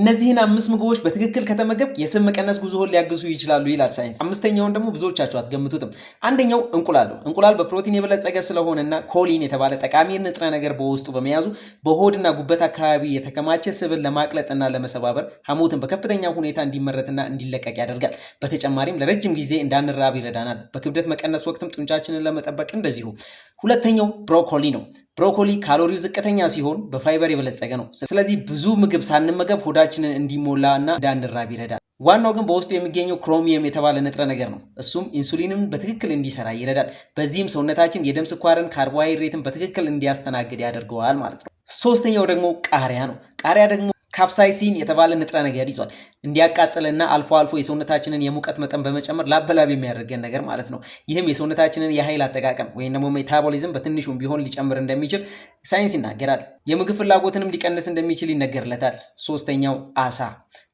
እነዚህን 5 ምግቦች በትክክል ከተመገብ የስብ መቀነስ ጉዞውን ሊያግዙ ይችላሉ ይላል ሳይንስ። አምስተኛውን ደግሞ ብዙዎቻችሁ አትገምቱትም። አንደኛው እንቁላል ነው። እንቁላል በፕሮቲን የበለጸገ ስለሆነና ኮሊን የተባለ ጠቃሚ ንጥረ ነገር በውስጡ በመያዙ በሆድና ጉበት አካባቢ የተከማቸ ስብን ለማቅለጥና ለመሰባበር ሐሞትን በከፍተኛ ሁኔታ እንዲመረትና እንዲለቀቅ ያደርጋል። በተጨማሪም ለረጅም ጊዜ እንዳንራብ ይረዳናል። በክብደት መቀነስ ወቅትም ጡንቻችንን ለመጠበቅ እንደዚሁ። ሁለተኛው ብሮኮሊ ነው። ብሮኮሊ ካሎሪው ዝቅተኛ ሲሆን በፋይበር የበለጸገ ነው። ስለዚህ ብዙ ምግብ ሳንመገብ ሆዳችንን እንዲሞላ እና እንዳንራብ ይረዳል። ዋናው ግን በውስጡ የሚገኘው ክሮሚየም የተባለ ንጥረ ነገር ነው። እሱም ኢንሱሊንን በትክክል እንዲሰራ ይረዳል። በዚህም ሰውነታችን የደም ስኳርን፣ ካርቦሃይድሬትን በትክክል እንዲያስተናግድ ያደርገዋል ማለት ነው። ሶስተኛው ደግሞ ቃሪያ ነው። ቃሪያ ደግሞ ካፕሳይሲን የተባለ ንጥረ ነገር ይዟል። እንዲያቃጥልና አልፎ አልፎ የሰውነታችንን የሙቀት መጠን በመጨመር ላበላብ የሚያደርገን ነገር ማለት ነው። ይህም የሰውነታችንን የኃይል አጠቃቀም ወይም ደግሞ ሜታቦሊዝም በትንሹም ቢሆን ሊጨምር እንደሚችል ሳይንስ ይናገራል። የምግብ ፍላጎትንም ሊቀንስ እንደሚችል ይነገርለታል። ሶስተኛው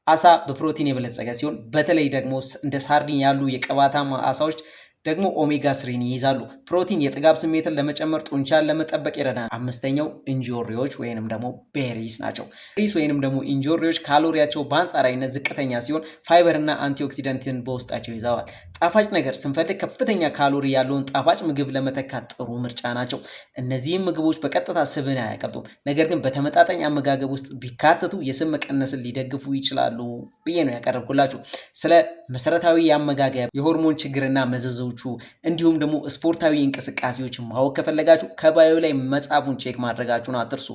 አሳ በፕሮቲን የበለጸገ ሲሆን በተለይ ደግሞ እንደ ሳርዲን ያሉ የቅባታማ አሳዎች ደግሞ ኦሜጋ 3 ይይዛሉ። ፕሮቲን የጥጋብ ስሜትን ለመጨመር፣ ጡንቻን ለመጠበቅ ይረዳል። አምስተኛው እንጆሪዎች ወይንም ደግሞ ቤሪስ ናቸው። ቤሪስ ወይንም ደግሞ እንጆሪዎች ካሎሪያቸው በአንጻራዊነት ዝቅተኛ ሲሆን ፋይበርና አንቲኦክሲደንትን በውስጣቸው ይዘዋል። ጣፋጭ ነገር ስንፈልግ ከፍተኛ ካሎሪ ያለውን ጣፋጭ ምግብ ለመተካት ጥሩ ምርጫ ናቸው። እነዚህም ምግቦች በቀጥታ ስብን አያቀብጡም፣ ነገር ግን በተመጣጣኝ አመጋገብ ውስጥ ቢካተቱ የስብ መቀነስን ሊደግፉ ይችላሉ ብዬ ነው ያቀረብኩላችሁ። ስለ መሰረታዊ የአመጋገብ የሆርሞን ችግርና መዘዞቹ እንዲሁም ደግሞ ስፖርታዊ እንቅስቃሴዎችን ማወቅ ከፈለጋችሁ ከባዮ ላይ መጽሐፉን ቼክ ማድረጋችሁን አትርሱ።